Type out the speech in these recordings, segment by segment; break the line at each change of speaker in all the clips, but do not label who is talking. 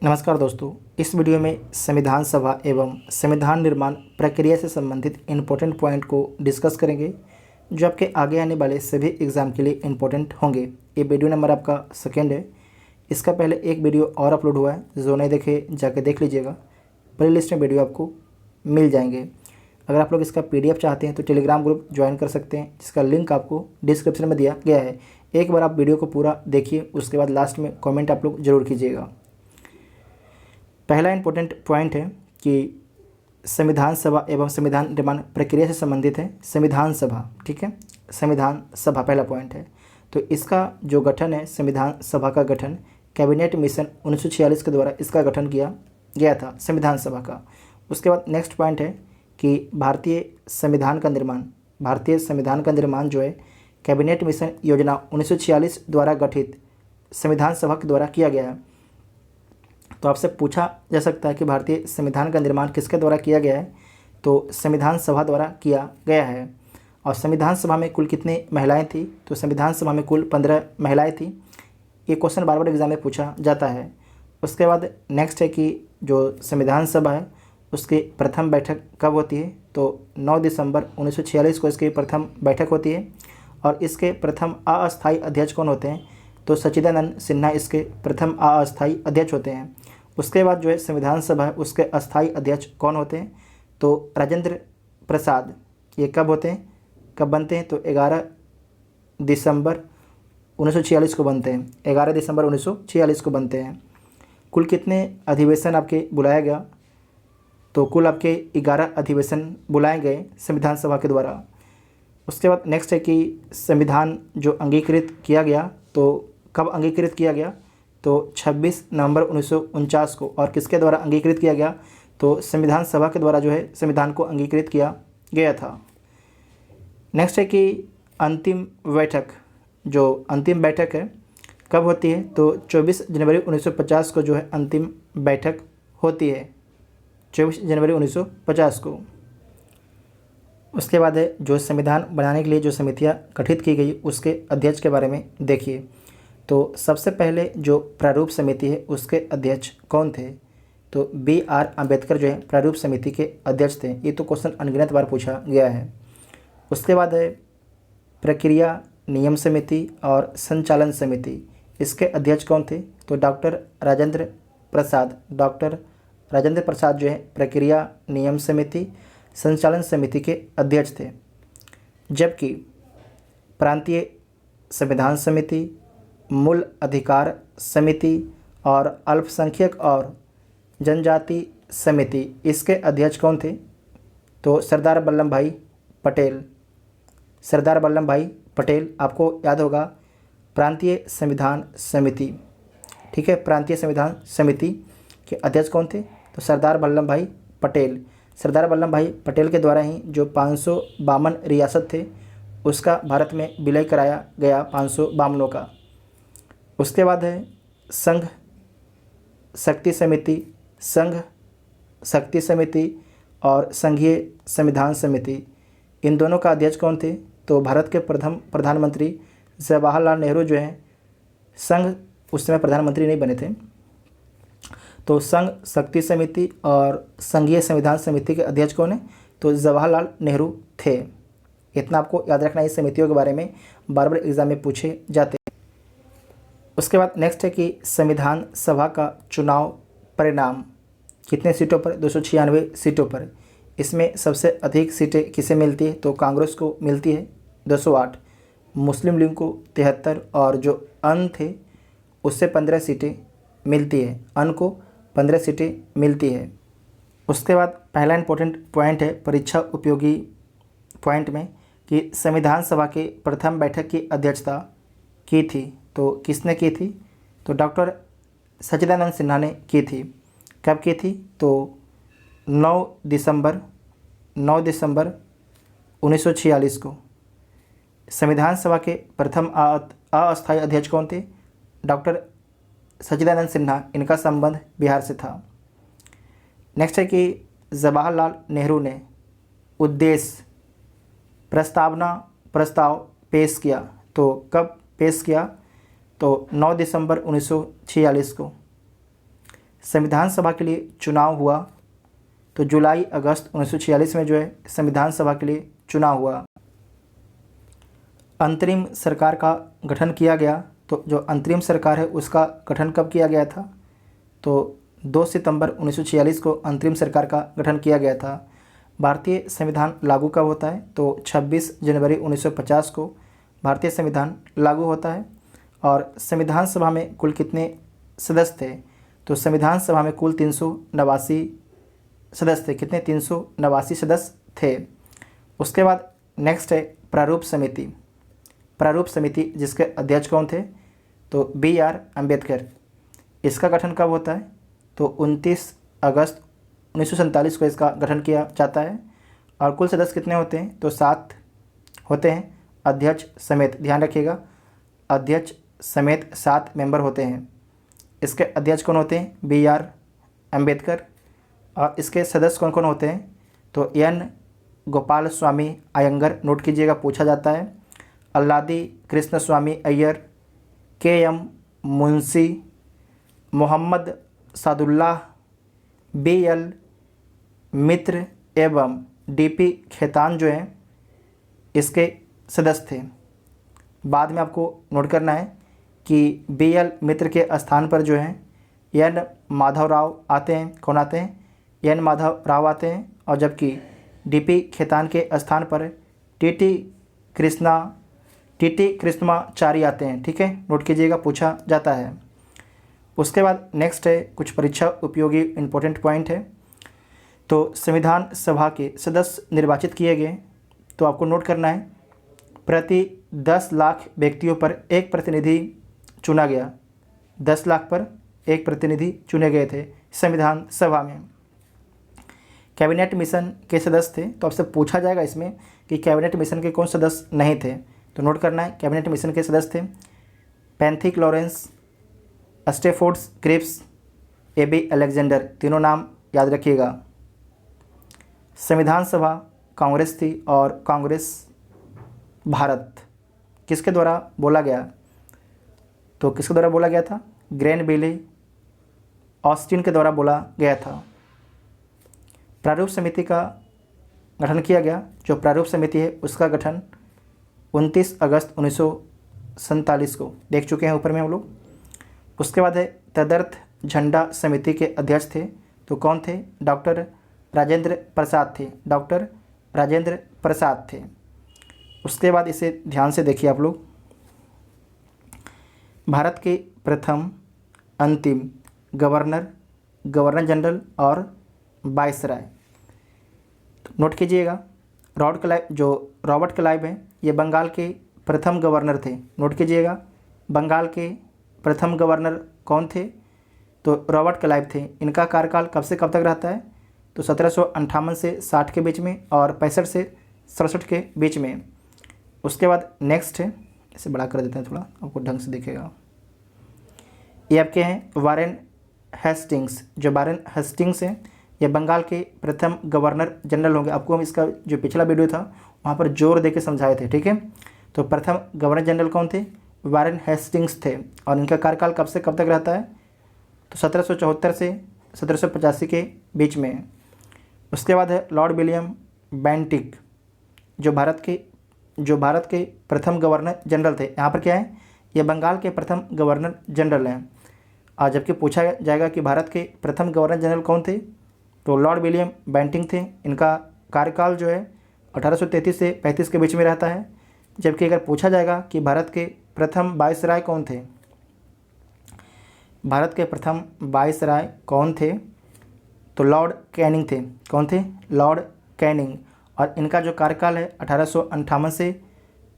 नमस्कार दोस्तों, इस वीडियो में संविधान सभा एवं संविधान निर्माण प्रक्रिया से संबंधित इम्पोर्टेंट पॉइंट को डिस्कस करेंगे जो आपके आगे आने वाले सभी एग्ज़ाम के लिए इम्पोर्टेंट होंगे। ये वीडियो नंबर आपका सेकेंड है। इसका पहले एक वीडियो और अपलोड हुआ है, जो नहीं देखे जाके देख लीजिएगा। प्ले लिस्ट में वीडियो आपको मिल जाएंगे। अगर आप लोग इसका PDF चाहते हैं तो टेलीग्राम ग्रुप ज्वाइन कर सकते हैं, जिसका लिंक आपको डिस्क्रिप्शन में दिया गया है। एक बार आप वीडियो को पूरा देखिए, उसके बाद लास्ट में कमेंट आप लोग ज़रूर कीजिएगा। पहला इम्पोर्टेंट पॉइंट है कि संविधान सभा एवं संविधान निर्माण प्रक्रिया से संबंधित है संविधान सभा। ठीक है, संविधान सभा पहला पॉइंट है। तो इसका जो गठन है, संविधान सभा का गठन कैबिनेट मिशन 1946 के द्वारा इसका गठन किया गया था, संविधान सभा का। उसके बाद नेक्स्ट पॉइंट है कि भारतीय संविधान का निर्माण जो है कैबिनेट मिशन योजना 1946 द्वारा गठित संविधान सभा के द्वारा किया गया है। तो आपसे पूछा जा सकता है कि भारतीय संविधान का निर्माण किसके द्वारा किया गया है, तो संविधान सभा द्वारा किया गया है। और संविधान सभा में कुल कितनी महिलाएं थी, तो संविधान सभा में कुल 15 महिलाएं थी। ये क्वेश्चन बार बार एग्जाम में पूछा जाता है। उसके बाद नेक्स्ट है कि जो संविधान सभा है उसकी प्रथम बैठक कब होती है, तो 9 दिसंबर 1946 को इसकी प्रथम बैठक होती है। और इसके प्रथम अस्थायी अध्यक्ष कौन होते हैं, तो सच्चिदानंद सिन्हा इसके प्रथम अस्थायी अध्यक्ष होते हैं। उसके बाद जो है संविधान सभा है उसके अस्थायी अध्यक्ष कौन होते हैं, तो राजेंद्र प्रसाद। ये कब होते हैं, कब बनते हैं, तो 11 दिसंबर 1946 को बनते हैं। 11 दिसंबर 1946 को बनते हैं। कुल कितने अधिवेशन आपके बुलाया गया, तो कुल आपके 11 अधिवेशन बुलाए गए संविधान सभा के द्वारा। उसके बाद नेक्स्ट है कि संविधान जो अंगीकृत किया गया, तो कब अंगीकृत किया गया, तो 26 नवंबर 1949 को। और किसके द्वारा अंगीकृत किया गया, तो संविधान सभा के द्वारा जो है संविधान को अंगीकृत किया गया था। नेक्स्ट है कि अंतिम बैठक है कब होती है, तो 24 जनवरी 1950 को जो है अंतिम बैठक होती है, 24 जनवरी 1950 को। उसके बाद है जो संविधान बनाने के लिए जो समितियां गठित की गई उसके अध्यक्ष के बारे में देखिए। तो सबसे पहले जो प्रारूप समिति है उसके अध्यक्ष कौन थे, तो BR अम्बेडकर जो है प्रारूप समिति के अध्यक्ष थे। ये तो क्वेश्चन अनगिनत बार पूछा गया है। उसके बाद है प्रक्रिया नियम समिति और संचालन समिति, इसके अध्यक्ष कौन थे, तो डॉक्टर राजेंद्र प्रसाद जो है प्रक्रिया नियम समिति संचालन समिति के अध्यक्ष थे। जबकि प्रांतीय संविधान समिति, मूल अधिकार समिति और अल्पसंख्यक और जनजाति समिति, इसके अध्यक्ष कौन थे, तो सरदार वल्लभ भाई पटेल। आपको याद होगा प्रांतीय संविधान समिति। ठीक है, प्रांतीय संविधान समिति के अध्यक्ष कौन थे, तो सरदार वल्लभ भाई पटेल। सरदार वल्लभ भाई पटेल के द्वारा ही जो 552 रियासत थे उसका भारत में विलय कराया गया, 552 का। उसके बाद है संघ शक्ति समिति और संघीय संविधान समिति, इन दोनों का अध्यक्ष कौन थे, तो भारत के प्रथम प्रधानमंत्री जवाहरलाल नेहरू जो हैं, संघ उस समय प्रधानमंत्री नहीं बने थे, तो संघ शक्ति समिति और संघीय संविधान समिति के अध्यक्ष कौन है, तो जवाहरलाल नेहरू थे। इतना आपको याद रखना, इस समितियों के बारे में बार बार एग्जाम में पूछे जाते हैं। उसके बाद नेक्स्ट है कि संविधान सभा का चुनाव परिणाम कितने सीटों पर, 296 सीटों पर। इसमें सबसे अधिक सीटें किसे मिलती है, तो कांग्रेस को मिलती है 208, मुस्लिम लीग को 73 और जो अन थे उससे 15 सीटें मिलती है, अन को 15 सीटें मिलती है। उसके बाद पहला इम्पोर्टेंट पॉइंट है परीक्षा उपयोगी पॉइंट में कि संविधान सभा के प्रथम बैठक की अध्यक्षता की थी, तो किसने की थी, तो डॉक्टर सच्चिदानंद सिन्हा ने की थी। कब की थी, तो 9 दिसंबर 1946 को। संविधान सभा के प्रथम अस्थायी अध्यक्ष कौन थे, डॉक्टर सच्चिदानंद सिन्हा। इनका संबंध बिहार से था। नेक्स्ट है कि जवाहरलाल नेहरू ने उद्देश्य प्रस्ताव पेश किया, तो कब पेश किया, तो 9 दिसंबर 1946 को। संविधान सभा के लिए चुनाव हुआ, तो जुलाई अगस्त 1946 में जो है संविधान सभा के लिए चुनाव हुआ। अंतरिम सरकार का गठन किया गया, तो जो अंतरिम सरकार है उसका गठन कब किया गया था? तो 2 सितंबर 1946 को अंतरिम सरकार का गठन किया गया था। भारतीय संविधान लागू कब होता है? तो 26 जनवरी 1950 को भारतीय संविधान लागू होता है। और संविधान सभा में कुल कितने सदस्य थे? तो संविधान सभा में कुल 389 सदस्य थे। कितने? 389 सदस्य थे। उसके बाद नेक्स्ट है प्रारूप समिति। प्रारूप समिति जिसके अध्यक्ष कौन थे? तो BR अम्बेडकर। इसका गठन कब होता है? तो 29 अगस्त 1947 को इसका गठन किया जाता है। और कुल सदस्य कितने होते हैं? तो 7 होते हैं, अध्यक्ष समेत। ध्यान रखिएगा, अध्यक्ष समेत 7 मेंबर होते हैं। इसके अध्यक्ष कौन होते हैं? BR अम्बेडकर। और इसके सदस्य कौन कौन होते हैं? तो N गोपाल स्वामी अयंगर, नोट कीजिएगा, पूछा जाता है। अल्लादी कृष्ण स्वामी अय्यर, KM मुंशी, मोहम्मद सादुल्लाह, BL मित्र एवं DP खेतान जो हैं इसके सदस्य थे। बाद में आपको नोट करना है कि BL मित्र के स्थान पर जो हैं N माधव राव आते हैं। कौन आते हैं? N माधव राव आते हैं। और जबकि DP खेतान के स्थान पर TT कृष्णमाचारी आते हैं। ठीक है, नोट कीजिएगा, पूछा जाता है। उसके बाद नेक्स्ट है कुछ परीक्षा उपयोगी इम्पोर्टेंट पॉइंट है। तो संविधान सभा के सदस्य निर्वाचित किए गए, तो आपको नोट करना है प्रति 10 लाख व्यक्तियों पर एक प्रतिनिधि चुना गया। 10 लाख पर एक प्रतिनिधि चुने गए थे संविधान सभा में। कैबिनेट मिशन के सदस्य थे, तो आपसे पूछा जाएगा इसमें कि कैबिनेट मिशन के कौन सदस्य नहीं थे, तो नोट करना है कैबिनेट मिशन के सदस्य थे Pethick Lawrence, Stafford Cripps, AB Alexander. तीनों नाम याद रखिएगा। संविधान सभा कांग्रेस थी और कांग्रेस भारत किसके द्वारा बोला गया? तो किसके द्वारा बोला गया था? ग्रैनविले ऑस्टिन के द्वारा बोला गया था। प्रारूप समिति का गठन किया गया। जो प्रारूप समिति है उसका गठन 29 अगस्त 1947 को देख चुके हैं ऊपर में हम लोग। उसके बाद है तदर्थ झंडा समिति के अध्यक्ष थे, तो कौन थे? डॉक्टर राजेंद्र प्रसाद थे। डॉक्टर राजेंद्र प्रसाद थे। उसके बाद इसे ध्यान से देखिए आप लोग। भारत के प्रथम अंतिम गवर्नर, गवर्नर जनरल और वायसराय, नोट कीजिएगा। रॉबर्ट क्लाइव हैं, ये बंगाल के प्रथम गवर्नर थे। नोट कीजिएगा, बंगाल के प्रथम गवर्नर कौन थे? तो रॉबर्ट क्लाइव थे। इनका कार्यकाल कब से कब तक रहता है? तो 1758 से 60 के बीच में और 65 से 67 के बीच में। उसके बाद नेक्स्ट है, इसे बड़ा कर देते हैं थोड़ा, आपको ढंग से दिखेगा। ये आपके हैं वारेन हेस्टिंग्स। जो वारेन हेस्टिंग्स हैं ये बंगाल के प्रथम गवर्नर जनरल होंगे। आपको हम इसका जो पिछला वीडियो था वहाँ पर जोर दे के समझाए थे। ठीक है, तो प्रथम गवर्नर जनरल कौन थे? वारेन हेस्टिंग्स थे। और इनका कार्यकाल कब से कब तक रहता है? तो 1774 से 1785 के बीच में। उसके बाद है लॉर्ड विलियम बेंटिक, जो भारत के प्रथम गवर्नर जनरल थे। यहाँ पर क्या है? ये बंगाल के प्रथम गवर्नर जनरल हैं। और जबकि पूछा जाएगा कि भारत के प्रथम गवर्नर जनरल कौन थे, तो लॉर्ड विलियम बेंटिक थे। इनका कार्यकाल जो है 1833 से 35 के बीच में रहता है। जबकि अगर पूछा जाएगा कि भारत के प्रथम वायसराय कौन थे, भारत के प्रथम वायसराय कौन थे, तो लॉर्ड कैनिंग थे। कौन थे? Lord Canning. और इनका जो कार्यकाल है 1858 से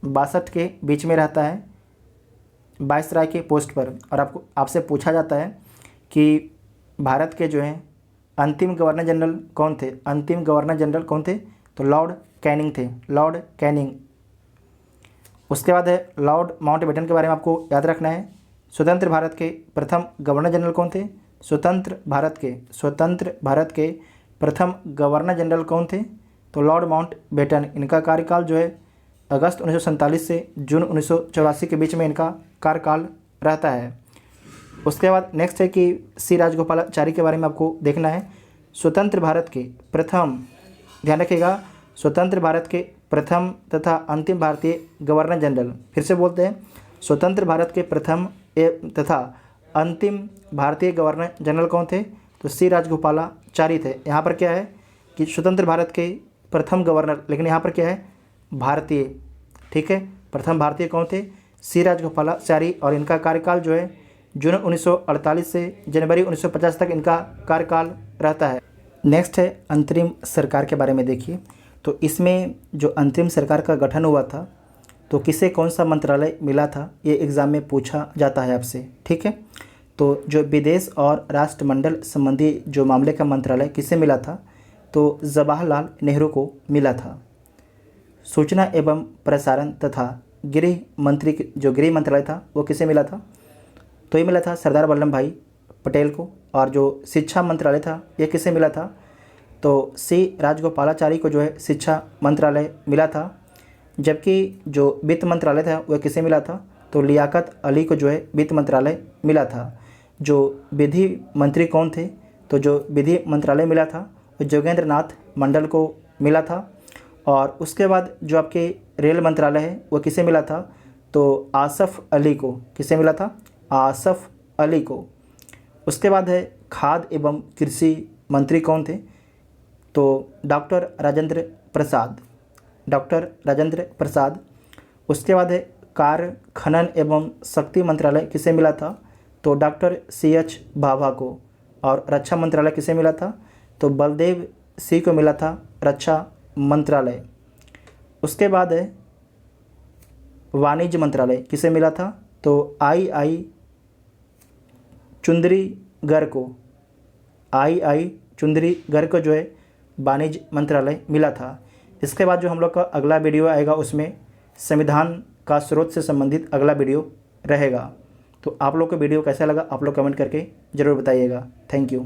62 के बीच में रहता है वायसराय के पोस्ट पर। और आपसे पूछा जाता है कि भारत के जो हैं अंतिम गवर्नर जनरल कौन थे? अंतिम गवर्नर जनरल कौन थे? तो लॉर्ड कैनिंग थे। Lord Canning. उसके बाद है लॉर्ड माउंटबेटन के बारे में आपको याद रखना है। स्वतंत्र भारत के प्रथम गवर्नर जनरल कौन थे? स्वतंत्र भारत के प्रथम गवर्नर जनरल कौन थे? तो लॉर्ड माउंटबेटन। इनका कार्यकाल जो है अगस्त 1947 से जून 1984 के बीच में इनका कार्यकाल रहता है। उसके बाद नेक्स्ट है कि सी राजगोपालाचारी के बारे में आपको देखना है। स्वतंत्र भारत के प्रथम, ध्यान रखिएगा, स्वतंत्र भारत के प्रथम तथा अंतिम भारतीय गवर्नर जनरल, फिर से बोलते हैं, स्वतंत्र भारत के प्रथम तथा अंतिम भारतीय गवर्नर जनरल कौन थे? तो सी राजगोपालाचारी थे। यहाँ पर क्या है कि स्वतंत्र भारत के प्रथम गवर्नर, लेकिन यहाँ पर क्या है, भारतीय, ठीक है, प्रथम भारतीय कौन थे? सी राजगोपालाचारी। और इनका कार्यकाल जो है जून 1948 से जनवरी 1950 तक इनका कार्यकाल रहता है। नेक्स्ट है अंतरिम सरकार के बारे में देखिए। तो इसमें जो अंतरिम सरकार का गठन हुआ था तो किसे कौन सा मंत्रालय मिला था, ये एग्ज़ाम में पूछा जाता है आपसे, ठीक है। तो जो विदेश और राष्ट्रमंडल संबंधी जो मामले का मंत्रालय किसे मिला था? तो जवाहरलाल नेहरू को मिला था। सूचना एवं प्रसारण तथा गृह मंत्री, जो गृह मंत्रालय था वो किसे मिला था? तो ये मिला था सरदार वल्लभ भाई पटेल को। और जो शिक्षा मंत्रालय था ये किसे मिला था? तो सी राजगोपालाचारी को जो है शिक्षा मंत्रालय मिला था। जबकि जो वित्त मंत्रालय था वह किसे मिला था? तो लियाकत अली को जो है वित्त मंत्रालय मिला था। जो विधि मंत्री कौन थे? तो जो विधि मंत्रालय मिला था वो जोगेंद्र नाथ मंडल को मिला था। और उसके बाद जो आपके रेल मंत्रालय है वो किसे मिला था? तो आसफ़ अली को। किसे मिला था? आसफ़ अली को। उसके बाद है खाद्य एवं कृषि मंत्री कौन थे? तो डॉक्टर राजेंद्र प्रसाद, डॉक्टर राजेंद्र प्रसाद। उसके बाद है कार्य, खनन एवं शक्ति मंत्रालय किसे मिला था? तो डॉक्टर CH भाभा को। और रक्षा मंत्रालय किसे मिला था? तो बलदेव सिंह को मिला था रक्षा मंत्रालय। उसके बाद है वाणिज्य मंत्रालय किसे मिला था? तो I चुंदरीगर को, I चुंदरीगर को जो है वाणिज्य मंत्रालय मिला था। इसके बाद जो हम लोग का अगला वीडियो आएगा उसमें संविधान का स्रोत से संबंधित अगला वीडियो रहेगा। तो आप लोग को वीडियो कैसा लगा आप लोग कमेंट करके ज़रूर बताइएगा। Thank you.